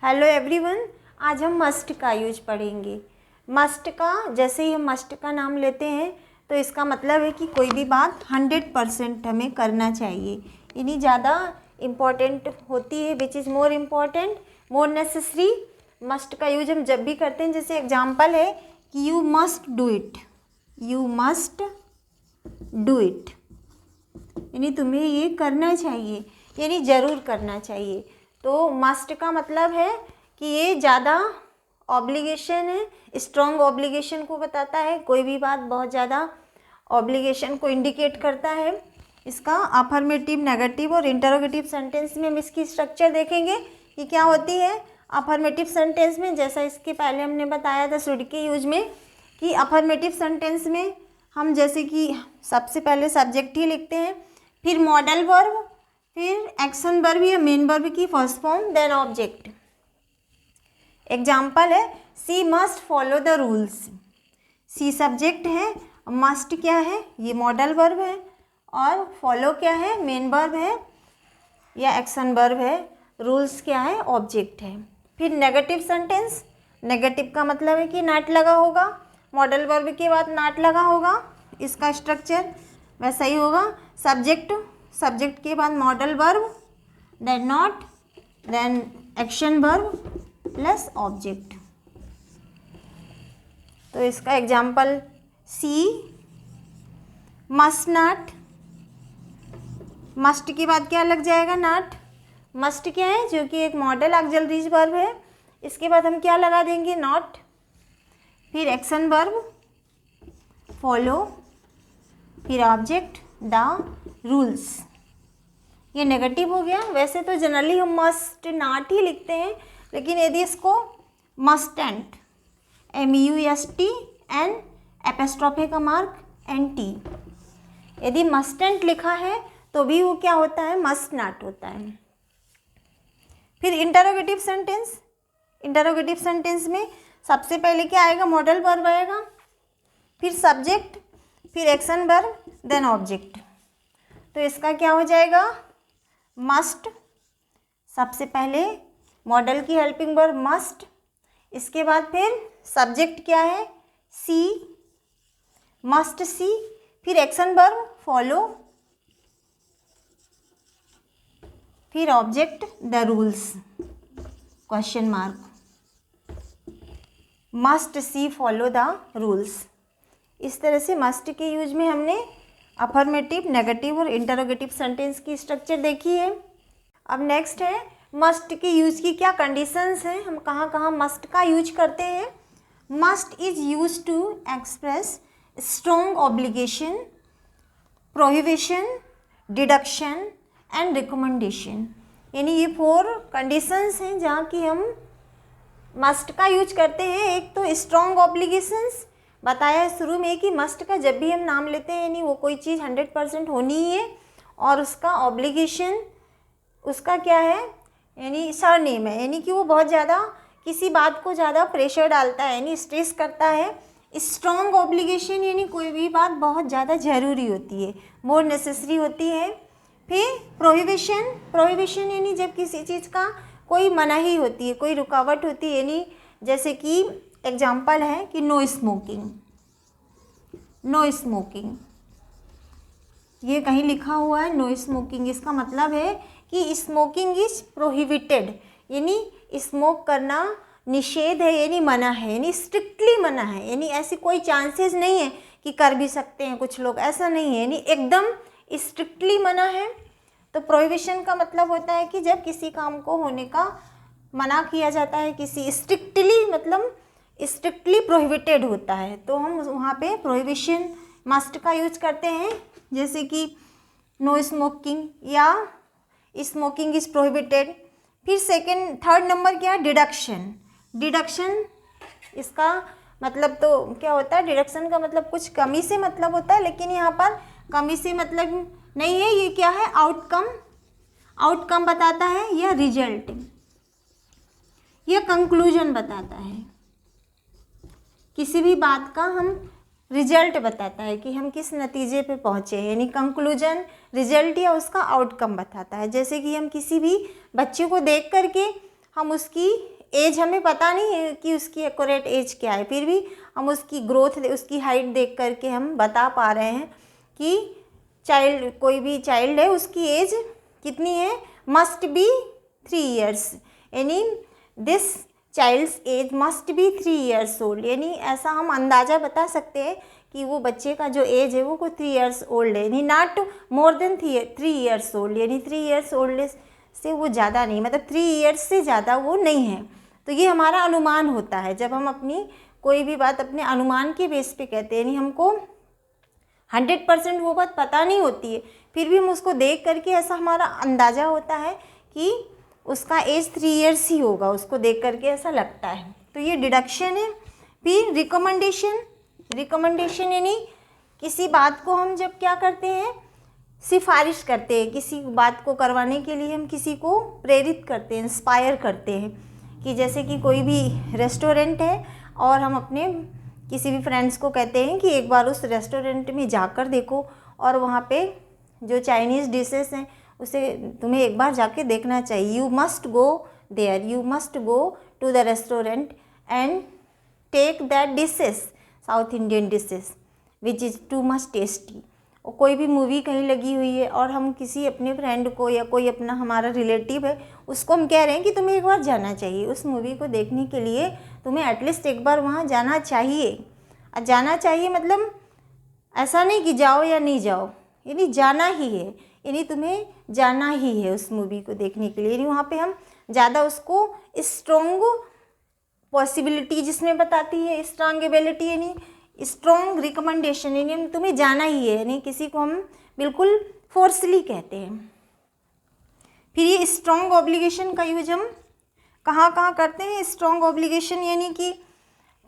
Hello everyone, आज हम must का यूज पढ़ेंगे। मस्ट का, जैसे ही हम मस्ट का नाम लेते हैं तो इसका मतलब है कि कोई भी बात 100% हमें करना चाहिए, यानी ज़्यादा इम्पॉर्टेंट होती है, which is more important, more necessary. Must का यूज हम जब भी करते हैं, जैसे एग्जाम्पल है कि you must do it, you must do it, यानी तुम्हें ये करना चाहिए, यानी ज़रूर करना चाहिए। तो मस्ट का मतलब है कि ये ज़्यादा ऑब्लिगेशन है, स्ट्रॉन्ग ऑब्लिगेशन को बताता है। कोई भी बात बहुत ज़्यादा ऑब्लिगेशन को इंडिकेट करता है। इसका अफर्मेटिव, नेगेटिव और इंटरोगेटिव सेंटेंस में हम इसकी स्ट्रक्चर देखेंगे कि क्या होती है। अफर्मेटिव सेंटेंस में, जैसा इसके पहले हमने बताया था शुड के यूज में, कि अफर्मेटिव सेंटेंस में हम जैसे कि सबसे पहले सब्जेक्ट ही लिखते हैं, फिर मॉडल वर्ब, फिर एक्शन वर्ब या मेन वर्ब की first form, then object. Example है she must follow the rules. She subject है, मस्ट क्या है, ये मॉडल वर्ब है, और फॉलो क्या है, मेन वर्ब है या एक्शन वर्ब है, रूल्स क्या है, ऑब्जेक्ट है। फिर नेगेटिव सेंटेंस, नेगेटिव का मतलब है कि नॉट लगा होगा, मॉडल वर्ब के बाद नॉट लगा होगा, इसका स्ट्रक्चर वैसा ही होगा। सब्जेक्ट, सब्जेक्ट के बाद modal verb, then not, then action verb plus object. तो इसका example she must not, must के बाद क्या लग जाएगा, नॉट। मस्ट क्या है, जो कि एक मॉडल ऑक्सिलरी वर्ब है, इसके बाद हम क्या लगा देंगे, नॉट। फिर एक्शन वर्ब फॉलो, फिर ऑब्जेक्ट द रूल्स। ये नेगेटिव हो गया। वैसे तो जनरली हम मस्ट नॉट ही लिखते हैं, लेकिन यदि इसको मस्टेंट, MUST एन एपोस्ट्रोफे का मार्क NT, यदि मस्टेंट लिखा है तो भी वो क्या होता है, मस्ट नॉट होता है। फिर इंटरोगेटिव सेंटेंस, इंटरोगेटिव सेंटेंस में सबसे पहले क्या आएगा, मॉडल वर्ब आएगा, फिर सब्जेक्ट, फिर एक्शन वर्ब, देन ऑब्जेक्ट। तो इसका क्या हो जाएगा, मस्ट, सबसे पहले मॉडल की हेल्पिंग वर्ब मस्ट, इसके बाद फिर सब्जेक्ट क्या है, सी, मस्ट सी, फिर एक्शन वर्ब फॉलो, फिर object the rules, question mark, must see follow the rules. इस तरह से मस्ट के यूज में हमने अफर्मेटिव, नेगेटिव और इंटरोगेटिव सेंटेंस की स्ट्रक्चर देखी है। अब नेक्स्ट है मस्ट के यूज की क्या कंडीशंस हैं, हम कहाँ कहाँ मस्ट का यूज करते हैं। Must is use to express strong obligation, prohibition, deduction and recommendation, यानी ये 4 कंडीशंस हैं जहाँ की हम मस्ट का यूज करते हैं। एक तो स्ट्रॉन्ग ऑब्लिगेशंस, बताया है शुरू में कि मस्ट का जब भी हम नाम लेते हैं यानी वो कोई चीज़ 100% होनी ही है, और उसका ऑब्लिगेशन, उसका क्या है, यानी सरनेम है, यानी कि वो बहुत ज़्यादा किसी बात को ज़्यादा प्रेशर डालता है, यानी स्ट्रेस करता है। स्ट्रॉन्ग ऑब्लिगेशन यानी कोई भी बात बहुत ज़्यादा ज़रूरी होती है, मोर नेसेसरी होती है। फिर प्रोहिबिशन, प्रोहिबिशन यानी जब किसी चीज़ का कोई मनाही होती है, कोई रुकावट होती है, यानी जैसे कि एग्जाम्पल है कि नो स्मोकिंग, नो स्मोकिंग, ये कहीं लिखा हुआ है नो स्मोकिंग, इसका मतलब है कि स्मोकिंग इज प्रोहिबिटेड, यानी स्मोक करना निषेध है, यानी मना है, यानी स्ट्रिक्टली मना है, यानी ऐसी कोई चांसेस नहीं है कि कर भी सकते हैं कुछ लोग, ऐसा नहीं है, यानी एकदम स्ट्रिक्टली मना है। तो प्रोहिबिशन का मतलब होता है कि जब किसी काम को होने का मना किया जाता है, किसी स्ट्रिक्टली, मतलब स्ट्रिक्टली प्रोहिबिटेड होता है, तो हम वहाँ पे प्रोहिबिशन मस्ट का यूज करते हैं, जैसे कि नो स्मोकिंग या स्मोकिंग इज प्रोहिबिटेड। फिर थर्ड नंबर क्या है, डिडक्शन। डिडक्शन, इसका मतलब तो क्या होता है, डिडक्शन का मतलब कुछ कमी से मतलब होता है, लेकिन यहाँ पर कमी से मतलब नहीं है, ये क्या है, आउटकम, आउटकम बताता है, या रिजल्ट, या कंक्लूजन बताता है, किसी भी बात का हम रिजल्ट बताता है कि हम किस नतीजे पे पहुँचे, यानी कंक्लूजन, रिजल्ट या उसका आउटकम बताता है। जैसे कि हम किसी भी बच्चे को देख करके हम उसकी एज हमें पता नहीं है कि उसकी एक्यूरेट एज क्या है, फिर भी हम उसकी ग्रोथ, उसकी हाइट देख करके हम बता पा रहे हैं कि चाइल्ड, कोई भी चाइल्ड है उसकी एज कितनी है, मस्ट बी 3 ईयर्स, यानी this child's age must be 3 years old, यानी ऐसा हम अंदाज़ा बता सकते हैं कि वो बच्चे का जो एज है वो कोई 3 ईयर्स ओल्ड है, यानी not more than 3 years old, यानी 3 ईयर्स ओल्ड से वो ज़्यादा नहीं, मतलब 3 ईयर्स से ज़्यादा वो नहीं है। तो ये हमारा अनुमान होता है, जब हम अपनी कोई भी बात अपने अनुमान के बेस पे कहते हैं, यानी हमको 100% वो बात पता नहीं होती है, फिर भी हम उसको देख करके ऐसा हमारा अंदाज़ा होता है कि उसका एज 3 ईयर्स ही होगा, उसको देख करके ऐसा लगता है। तो ये डिडक्शन है। फिर रिकमेंडेशन, रिकमेंडेशन यानी किसी बात को हम जब क्या करते हैं, सिफारिश करते हैं, किसी बात को करवाने के लिए हम किसी को प्रेरित करते हैं, इंस्पायर करते हैं, कि जैसे कि कोई भी रेस्टोरेंट है और हम अपने किसी भी फ्रेंड्स को कहते हैं कि एक बार उस रेस्टोरेंट में जाकर देखो और वहाँ पे जो चाइनीज़ डिशेस हैं उसे तुम्हें एक बार जाके देखना चाहिए, you must go there, you must go to the restaurant and take that dishes, South Indian dishes which is too much tasty. और कोई भी मूवी कहीं लगी हुई है और हम किसी अपने फ्रेंड को या कोई अपना हमारा रिलेटिव है उसको हम कह रहे हैं कि तुम्हें एक बार जाना चाहिए उस मूवी को देखने के लिए, तुम्हें एटलीस्ट एक बार वहाँ जाना चाहिए। और जाना चाहिए मतलब ऐसा नहीं कि जाओ या नहीं जाओ, यानी जाना ही है, यानी तुम्हें जाना ही है उस मूवी को देखने के लिए, यानी वहाँ पे हम ज़्यादा उसको स्ट्रॉन्ग पॉसिबिलिटी जिसमें बताती है, स्ट्रॉन्ग एबिलिटी यानी स्ट्रॉन्ग रिकमेंडेशन, यानी तुम्हें जाना ही है, यानी किसी को हम बिल्कुल फोर्सली कहते हैं। फिर ये स्ट्रॉन्ग ऑब्लिगेशन का यूज हम कहाँ कहाँ करते हैं, स्ट्रॉन्ग ऑब्लिगेशन यानी कि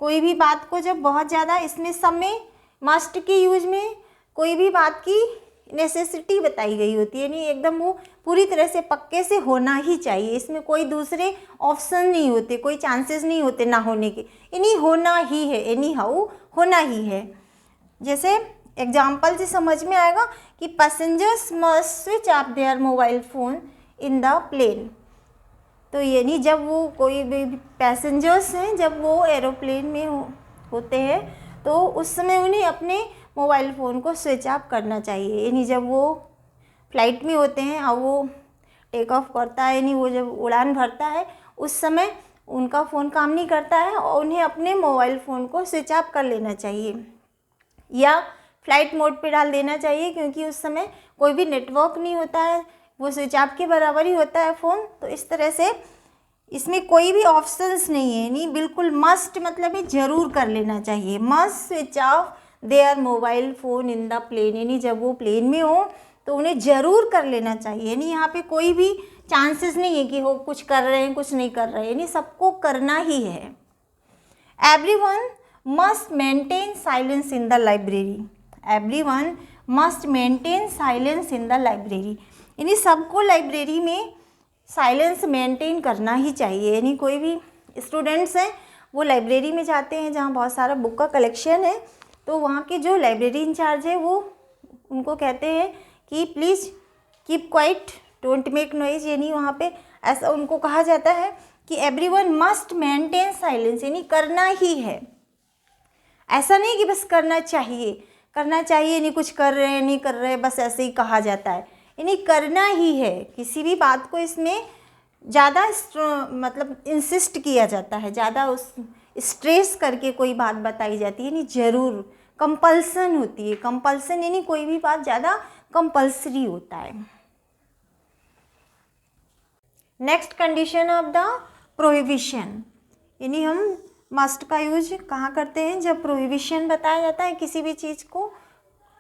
कोई भी बात को जब बहुत ज़्यादा, इसमें सब में मस्ट के यूज में कोई भी बात की नेसेसिटी बताई गई होती है, यानी एकदम वो पूरी तरह से पक्के से होना ही चाहिए, इसमें कोई दूसरे ऑप्शन नहीं होते, कोई चांसेस नहीं होते ना होने के, यानी होना ही है, एनी हाउ होना ही है। जैसे एग्जाम्पल से समझ में आएगा कि passengers must switch off their mobile phone in the plane, तो यानी जब वो कोई भी पैसेंजर्स हैं जब वो एरोप्लेन में होते हैं तो उस समय उन्हें अपने मोबाइल फ़ोन को स्विच ऑफ करना चाहिए, यानी जब वो फ्लाइट में होते हैं और वो टेक ऑफ करता है, यानी वो जब उड़ान भरता है उस समय उनका फ़ोन काम नहीं करता है और उन्हें अपने मोबाइल फ़ोन को स्विच ऑफ कर लेना चाहिए या फ्लाइट मोड पे डाल देना चाहिए, क्योंकि उस समय कोई भी नेटवर्क नहीं होता है, वो स्विच ऑफ के बराबर ही होता है फ़ोन। तो इस तरह से इसमें कोई भी ऑप्शंस नहीं है, यानी बिल्कुल मस्ट मतलब ये ज़रूर कर लेना चाहिए, must switch off their mobile phone in the plane, यानी जब वो प्लेन में हो तो उन्हें ज़रूर कर लेना चाहिए, यानी यहाँ पे कोई भी चांसेस नहीं है कि वो कुछ कर रहे हैं कुछ नहीं कर रहे हैं, यानी सबको करना ही है। Everyone must maintain silence in the library, everyone must maintain silence in the library, यानी सबको लाइब्रेरी में साइलेंस मेंटेन करना ही चाहिए, यानी कोई भी स्टूडेंट्स हैं वो लाइब्रेरी में जाते हैं जहाँ बहुत सारा बुक का कलेक्शन है, तो वहाँ के जो लाइब्रेरी इंचार्ज है वो उनको कहते हैं कि please keep quiet, don't make noise, यानी वहाँ पे ऐसा उनको कहा जाता है कि एवरीवन मस्ट मेंटेन साइलेंस, यानी करना ही है, ऐसा नहीं कि बस करना चाहिए, करना चाहिए नहीं कुछ कर रहे हैं नहीं कर रहे बस ऐसे ही कहा जाता है, यानी करना ही है। किसी भी बात को इसमें ज़्यादा मतलब इंसिस्ट किया जाता है, ज़्यादा उस स्ट्रेस करके कोई बात बताई जाती है, यानी ज़रूर कंपल्सन होती है, कंपल्सन यानी कोई भी बात ज़्यादा कंपल्सरी होता है। Next condition of the prohibition, यानी हम मस्ट का यूज कहाँ करते हैं, जब प्रोहिबिशन बताया जाता है, किसी भी चीज़ को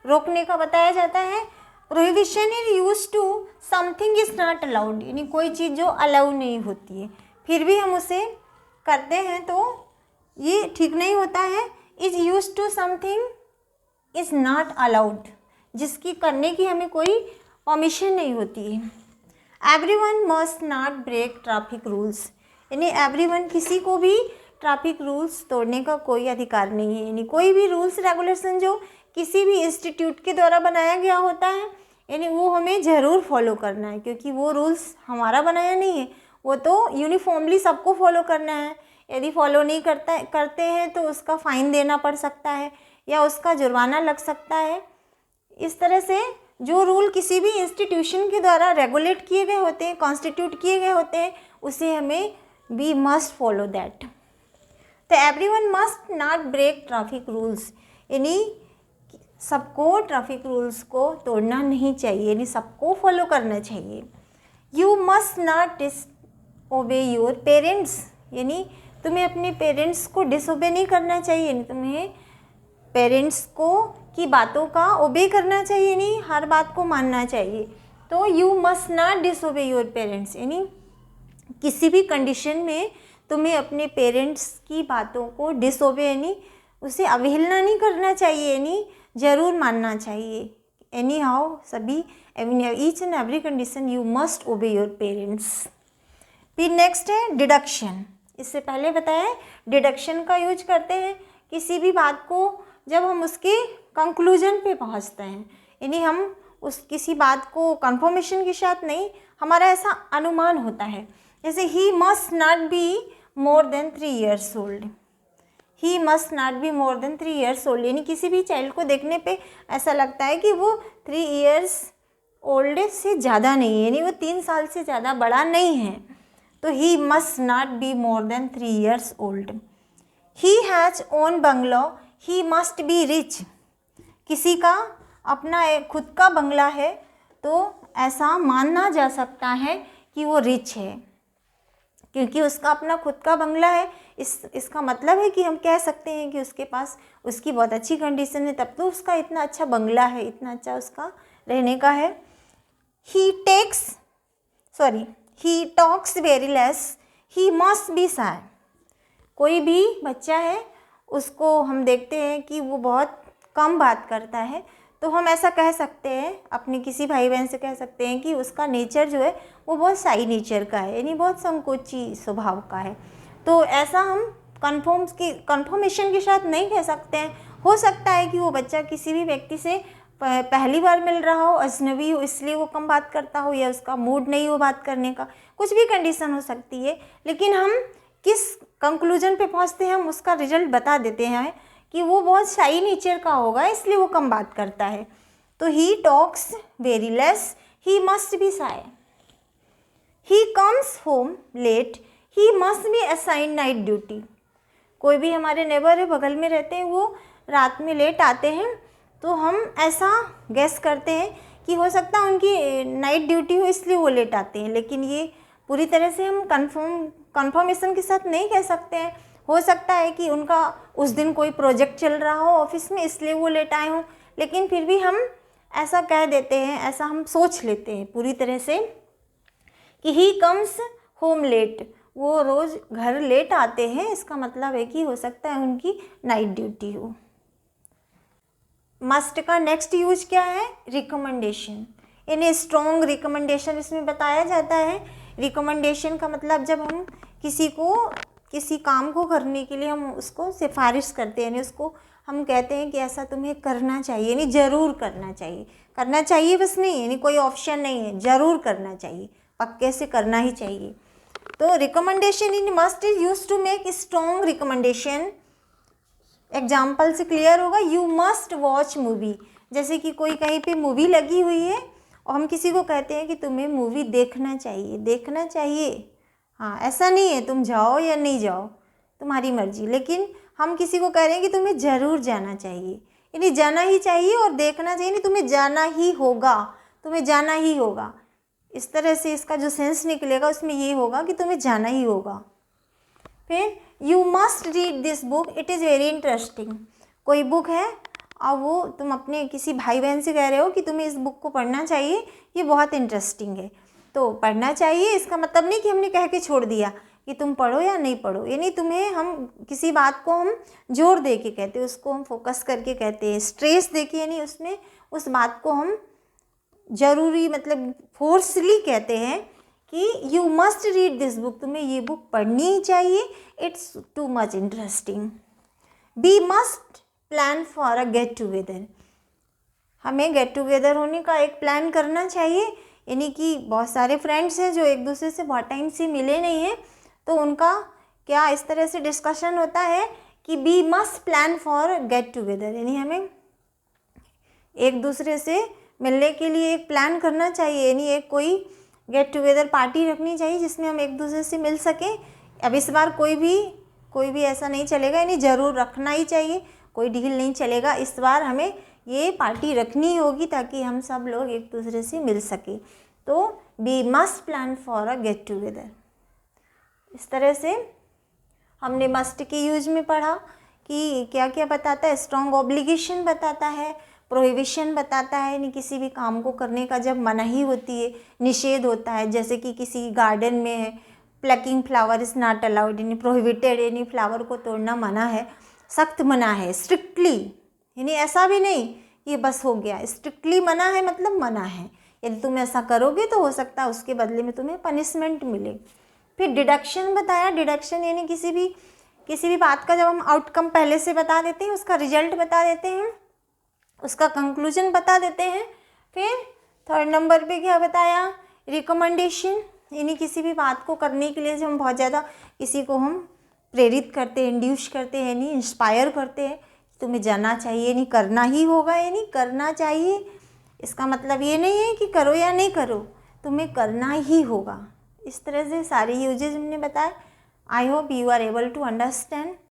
रोकने का बताया जाता है। Prohibition is use to something is not allowed, यानी कोई चीज़ जो अलाउ नहीं होती है फिर भी हम उसे करते हैं तो ये ठीक नहीं होता है। Is use to something is not allowed, जिसकी करने की हमें कोई परमिशन नहीं होती है। Everyone must not break traffic rules, यानी एवरीवन किसी को भी ट्रैफिक रूल्स तोड़ने का कोई अधिकार नहीं है, यानी कोई भी रूल्स रेगुलेशन जो किसी भी इंस्टीट्यूट के द्वारा बनाया गया होता है यानी वो हमें ज़रूर फॉलो करना है, क्योंकि वो रूल्स हमारा बनाया नहीं है, वो तो यूनिफॉर्मली सबको फॉलो करना है। यदि फॉलो नहीं करते हैं तो उसका फ़ाइन देना पड़ सकता है या उसका जुर्माना लग सकता है। इस तरह से जो रूल किसी भी इंस्टीट्यूशन के द्वारा रेगुलेट किए गए होते हैं, कॉन्स्टिट्यूट किए गए होते हैं, उसे हमें वी मस्ट फॉलो दैट। तो everyone must not break traffic rules, यानी सबको ट्रैफिक रूल्स को तोड़ना नहीं चाहिए, यानी सबको फॉलो करना चाहिए। You must not disobey your parents, यानी तुम्हें अपने पेरेंट्स को डिसओबे नहीं करना चाहिए, यानी तुम्हें पेरेंट्स को की बातों का ओबे करना चाहिए, नहीं हर बात को मानना चाहिए। तो you must not disobey your parents, यानी किसी भी कंडीशन में तुम्हें अपने पेरेंट्स की बातों को डिसओबे यानी उसे अवहेलना नहीं करना चाहिए, यानी ज़रूर मानना चाहिए। एनी हाउ सभी each and every condition you must ओबे योर पेरेंट्स। फिर नेक्स्ट है डिडक्शन। इससे पहले बताया डिडक्शन का यूज करते हैं किसी भी बात को जब हम उसके कंक्लूजन पे पहुंचते हैं, यानी हम उस किसी बात को कंफर्मेशन के साथ नहीं, हमारा ऐसा अनुमान होता है। जैसे he must not be more than 3 years old, he must not be more than 3 years old, यानी किसी भी चाइल्ड को देखने पे ऐसा लगता है कि वो 3 years ओल्ड से ज़्यादा नहीं है, यानी वो 3 साल से ज़्यादा बड़ा नहीं है। तो he must not be more than 3 years old. He has own bungalow, he must be rich, किसी का अपना एक खुद का बंगला है तो ऐसा मानना जा सकता है कि वो रिच है, क्योंकि उसका अपना खुद का बंगला है। इसका मतलब है कि हम कह सकते हैं कि उसके पास उसकी बहुत अच्छी कंडीशन है, तब तो उसका इतना अच्छा बंगला है, इतना अच्छा उसका रहने का है। ही talks very less, he must be शाय, कोई भी बच्चा है उसको हम देखते हैं कि वो बहुत कम बात करता है, तो हम ऐसा कह सकते हैं, अपने किसी भाई बहन से कह सकते हैं कि उसका नेचर जो है वो बहुत शाई नेचर का है, यानी बहुत संकोची स्वभाव का है। तो ऐसा हम कंफर्मेशन के साथ नहीं कह सकते हैं। हो सकता है कि वो बच्चा किसी भी व्यक्ति से पहली बार मिल रहा हो, अजनबी हो, इसलिए वो कम बात करता हो, या उसका मूड नहीं हो बात करने का, कुछ भी कंडीशन हो सकती है। लेकिन हम किस कंक्लूजन पे पहुंचते हैं, हम उसका रिजल्ट बता देते हैं कि वो बहुत शाई नेचर का होगा, इसलिए वो कम बात करता है। तो he talks very less, he must be shy. He comes home late, he must be assign night duty, कोई भी हमारे नेबर है, बगल में रहते हैं, वो रात में लेट आते हैं, तो हम ऐसा गेस करते हैं कि हो सकता है उनकी नाइट ड्यूटी हो इसलिए वो लेट आते हैं, लेकिन ये पूरी तरह से हम कंफर्मेशन के साथ नहीं कह सकते हैं। हो सकता है कि उनका उस दिन कोई प्रोजेक्ट चल रहा हो ऑफिस में, इसलिए वो लेट आए हों, लेकिन फिर भी हम ऐसा कह देते हैं, ऐसा हम सोच लेते हैं पूरी तरह से कि ही कम्स होम लेट, वो रोज़ घर लेट आते हैं, इसका मतलब है कि हो सकता है उनकी नाइट ड्यूटी हो। मस्ट का नेक्स्ट यूज क्या है? रिकमेंडेशन, यानी स्ट्रॉन्ग रिकमेंडेशन इसमें बताया जाता है। रिकमेंडेशन का मतलब जब हम किसी काम को करने के लिए हम उसको सिफारिश करते हैं, यानी उसको हम कहते हैं कि ऐसा तुम्हें करना चाहिए, यानी ज़रूर करना चाहिए। करना चाहिए बस नहीं, यानी कोई ऑप्शन नहीं है, ज़रूर करना चाहिए, पक्के से करना ही चाहिए। तो recommendation in must is use to make strong recommendation. Example से क्लियर होगा, यू मस्ट वॉच मूवी, जैसे कि कोई कहीं पे मूवी लगी हुई है और हम किसी को कहते हैं कि तुम्हें मूवी देखना चाहिए, देखना चाहिए, हाँ ऐसा नहीं है तुम जाओ या नहीं जाओ तुम्हारी मर्जी, लेकिन हम किसी को कह रहे हैं कि तुम्हें ज़रूर जाना चाहिए, यानी जाना ही चाहिए और देखना चाहिए, नहीं तुम्हें जाना ही होगा, तुम्हें जाना ही होगा। इस तरह से इसका जो सेंस निकलेगा उसमें ये होगा कि तुम्हें जाना ही होगा। फिर you must read this book, it is very interesting, कोई बुक है और वो तुम अपने किसी भाई बहन से कह रहे हो कि तुम्हें इस बुक को पढ़ना चाहिए, ये बहुत इंटरेस्टिंग है, तो पढ़ना चाहिए इसका मतलब नहीं कि हमने कह के छोड़ दिया कि तुम पढ़ो या नहीं पढ़ो, यानी तुम्हें हम किसी बात को हम जोर दे के कहते हैं, उसको हम फोकस करके कहते हैं, स्ट्रेस दे के, यानी उसमें उस बात को हम ज़रूरी मतलब फोर्सली कहते हैं कि you must read this book, तुम्हें ये बुक पढ़नी ही चाहिए, it's too much interesting. We must plan for a get together, हमें गेट टुगेदर होने का एक प्लान करना चाहिए, यानी कि बहुत सारे फ्रेंड्स हैं जो एक दूसरे से बहुत टाइम से मिले नहीं हैं, तो उनका क्या इस तरह से डिस्कशन होता है कि we must plan for get together, यानी हमें एक दूसरे से मिलने के लिए एक प्लान करना चाहिए, यानी एक कोई गेट टुगेदर पार्टी रखनी चाहिए जिसमें हम एक दूसरे से मिल सकें। अब इस बार कोई भी ऐसा नहीं चलेगा, यानी ज़रूर रखना ही चाहिए, कोई ढील नहीं चलेगा। इस बार हमें ये पार्टी रखनी होगी ताकि हम सब लोग एक दूसरे से मिल सकें। तो we must plan for a get together. इस तरह से हमने मस्ट के यूज में पढ़ा कि क्या क्या बताता है। स्ट्रॉन्ग ऑब्लिगेशन बताता है, प्रोहिबिशन बताता है, यानी किसी भी काम को करने का जब मनाही होती है, निषेध होता है, जैसे कि किसी गार्डन में है plucking flower is not allowed, यानी प्रोहिबिटेड, यानी फ्लावर को तोड़ना मना है, सख्त मना है, स्ट्रिक्टली, यानी ऐसा भी नहीं कि बस हो गया, स्ट्रिक्टली मना है मतलब मना है, यदि तुम ऐसा करोगे तो हो सकता है उसके बदले में तुम्हें पनिशमेंट मिले। फिर डिडक्शन बताया। डिडक्शन यानी किसी भी बात का जब हम आउटकम पहले से बता देते हैं, उसका रिजल्ट बता देते हैं, उसका कंक्लूजन बता देते हैं। फिर थर्ड नंबर पे क्या बताया, रिकमेंडेशन, यानी किसी भी बात को करने के लिए जब हम बहुत ज़्यादा किसी को हम प्रेरित करते हैं, इंड्यूस करते हैं, यानी इंस्पायर करते हैं, तुम्हें जाना चाहिए, यानी करना ही होगा, यानी करना चाहिए। इसका मतलब ये नहीं है कि करो या नहीं करो, तुम्हें करना ही होगा। इस तरह से सारे यूजेज हमने बताए। I hope you are able to understand.